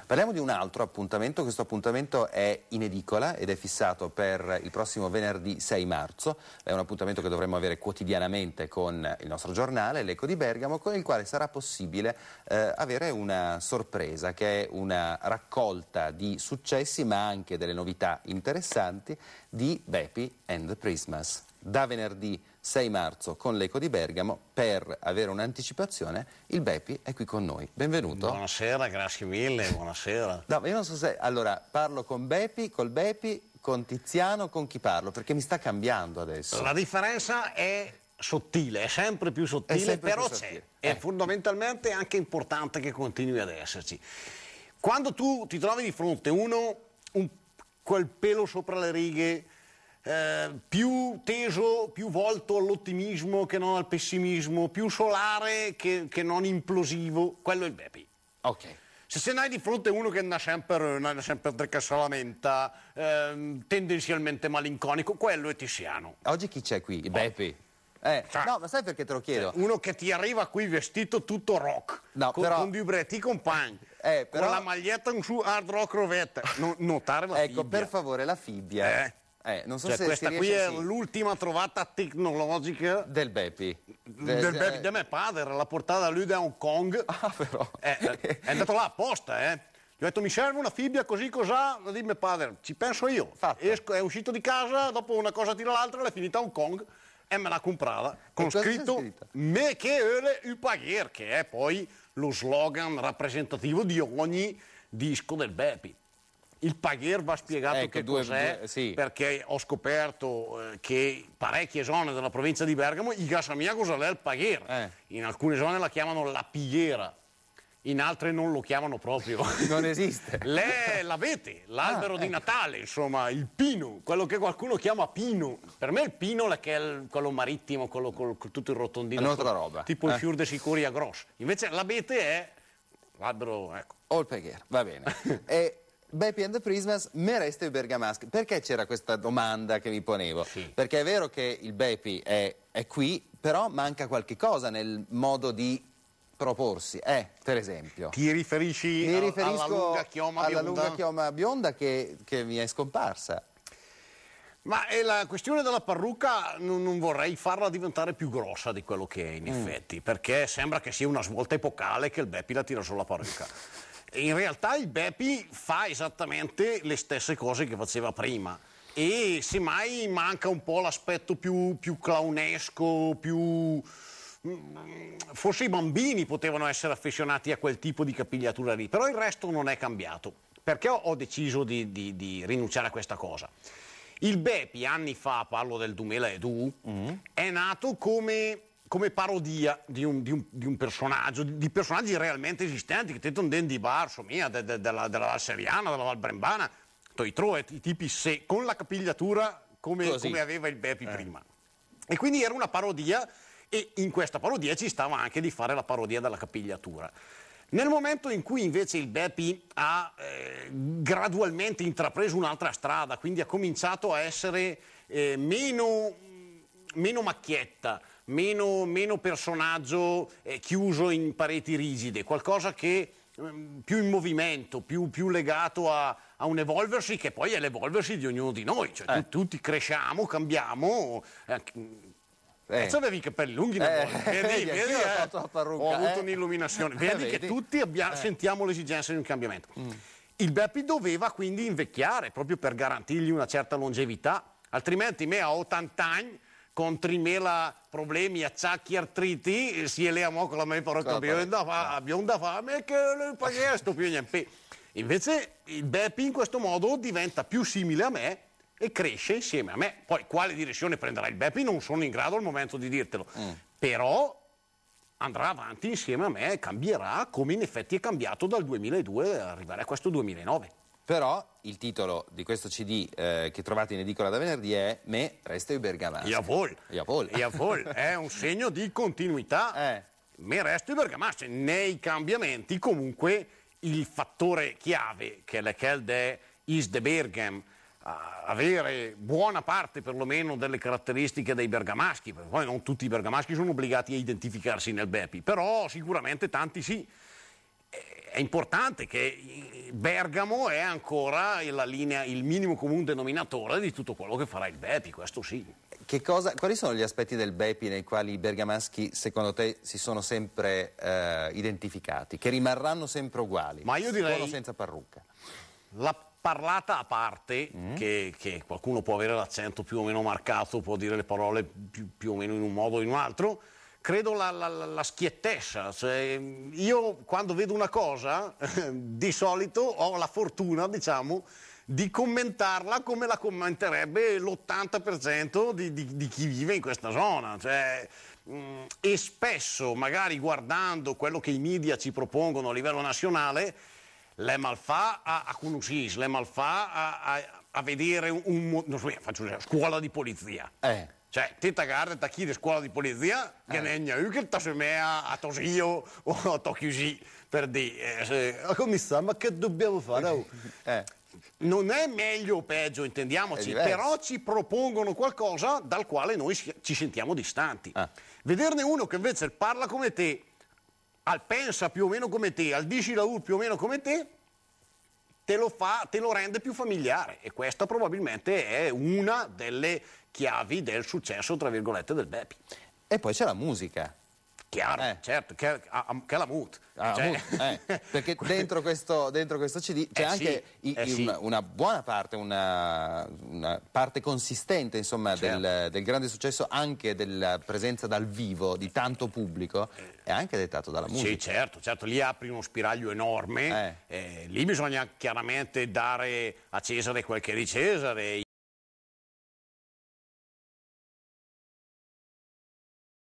Parliamo di un altro appuntamento, questo appuntamento è in edicola ed è fissato per il prossimo venerdì 6 marzo, è un appuntamento che dovremo avere quotidianamente con il nostro giornale, l'Eco di Bergamo, con il quale sarà possibile avere una sorpresa che è una raccolta di successi ma anche delle novità interessanti di Bepi and the Prismas. Da venerdì 6 marzo con l'Eco di Bergamo, per avere un'anticipazione, il Bepi è qui con noi. Benvenuto. Buonasera, grazie mille, buonasera. No, io non so se... Allora, parlo con Bepi, col Bepi, con Tiziano, con chi parlo? Perché mi sta cambiando adesso. La differenza è sottile, è sempre più sottile, però c'è. È fondamentalmente anche importante che continui ad esserci. Quando tu ti trovi di fronte quel pelo sopra le righe, più teso, più volto all'ottimismo che non al pessimismo, più solare che non implosivo, quello è il Bepi. Ok. Se ne hai di fronte uno che anda sempre che se lamenta, tendenzialmente malinconico, quello è Tiziano. Oggi chi c'è qui? Il Bepi? No, ma sai perché te lo chiedo? Uno che ti arriva qui vestito tutto rock, no, con due bretti compagni, però... con la maglietta su hard rock rovetta. Notare la fibbia. Ecco, per favore, la fibbia. Non so se questa qui è l'ultima trovata tecnologica del Bepi. Del Bepi di mio padre, l'ha portata lui da Hong Kong. Ah, però. È andato là apposta, Gli ho detto mi serve una fibbia così cos'ha, di mio padre, ci penso io. È uscito di casa, dopo una cosa tira l'altra, l'è finita a Hong Kong e me l'ha comprata con scritto me che ele il pagher, che è poi lo slogan rappresentativo di ogni disco del Bepi. Il pagher va spiegato che cos'è, perché ho scoperto che parecchie zone della provincia di Bergamo, i Gassamia cosa è il pagher. In alcune zone la chiamano la pigliera, in altre non lo chiamano proprio. Non esiste. L'avete, l'albero di Natale, insomma, il pino, quello che qualcuno chiama pino. Per me il pino è quello marittimo, quello con tutto il rotondino. È un'altra roba. Tipo il fior de Sicuria grosso. Invece l'abete è l'albero, ecco. O il pagher, va bene. Bepi and the Prismas, me resta i bergamaschi. Perché c'era questa domanda che mi ponevo? Sì. Perché è vero che il Bepi è qui, però manca qualche cosa nel modo di proporsi. Per esempio. Ti riferisci alla lunga chioma bionda che mi è scomparsa. Ma la questione della parrucca non vorrei farla diventare più grossa di quello che è in effetti, perché sembra che sia una svolta epocale che il Bepi la tira sulla parrucca. In realtà il Bepi fa esattamente le stesse cose che faceva prima e semmai manca un po' l'aspetto più clownesco, forse i bambini potevano essere affezionati a quel tipo di capigliatura lì, però il resto non è cambiato. Perché ho deciso di rinunciare a questa cosa? Il Bepi anni fa, parlo del 2002, è nato come parodia di un personaggio, di personaggi realmente esistenti, che tendono di bar, della Val Seriana, della Val Brembana, i tipi con la capigliatura come aveva il Bepi prima. E quindi era una parodia, e in questa parodia ci stava anche di fare la parodia della capigliatura. Nel momento in cui invece il Bepi ha gradualmente intrapreso un'altra strada, quindi ha cominciato a essere meno macchietta, meno personaggio chiuso in pareti rigide, qualcosa che più in movimento, più legato a un evolversi, che poi è l'evolversi di ognuno di noi, cioè tutti cresciamo, cambiamo. Adesso avevi i capelli lunghi, vedi, ho avuto un'illuminazione, vedi che tutti sentiamo l'esigenza di un cambiamento. Il Bepi doveva quindi invecchiare proprio per garantirgli una certa longevità, altrimenti me a 80 anni con 3.000 problemi, acciacchi, artriti, si eleva con la mia parrocchia bionda fame che il paghesto più niente. Invece il Bepi in questo modo diventa più simile a me e cresce insieme a me. Poi quale direzione prenderà il Bepi non sono in grado al momento di dirtelo, però andrà avanti insieme a me e cambierà come in effetti è cambiato dal 2002 ad arrivare a questo 2009. Però il titolo di questo CD che trovate in edicola da venerdì è Me resta i bergamaschi. Jawohl. È un segno di continuità. Me resta i bergamaschi. Nei cambiamenti comunque il fattore chiave che è quel is de Bergam, avere buona parte perlomeno delle caratteristiche dei bergamaschi, perché poi non tutti i bergamaschi sono obbligati a identificarsi nel Bepi, però sicuramente tanti sì. È importante che Bergamo è ancora la linea, il minimo comune denominatore di tutto quello che farà il Bepi, questo sì. Quali sono gli aspetti del Bepi nei quali i bergamaschi, secondo te, si sono sempre identificati, che rimarranno sempre uguali? Ma io direi, con o senza parrucca? La parlata a parte, che qualcuno può avere l'accento più o meno marcato, può dire le parole più o meno in un modo o in un altro, credo la schiettezza. Cioè, io quando vedo una cosa, di solito ho la fortuna, diciamo, di commentarla come la commenterebbe l'80% di chi vive in questa zona. Cioè, e spesso, magari guardando quello che i media ci propongono a livello nazionale, le malfà a conoscere, le malfà a vedere non so, faccio una scuola di polizia. Cioè, te guardi da chi di scuola di polizia, che ne è che ti semea a Tosio o a Tokyo, per dire, commissario, ma che dobbiamo fare? Non è meglio o peggio, intendiamoci, però ci propongono qualcosa dal quale noi ci sentiamo distanti. Vederne uno che invece parla come te, pensa più o meno come te, dici la più o meno come te lo rende più familiare, e questa probabilmente è una delle chiavi del successo, tra virgolette, del Bepi. E poi c'è la musica. Chiaro, certo, che è la mood. Perché dentro questo CD c'è anche una buona parte, una parte consistente, insomma, certo, del grande successo, anche della presenza dal vivo di tanto pubblico, è anche dettato dalla musica. Sì, certo, lì apri uno spiraglio enorme, lì bisogna chiaramente dare a Cesare quel che è di Cesare.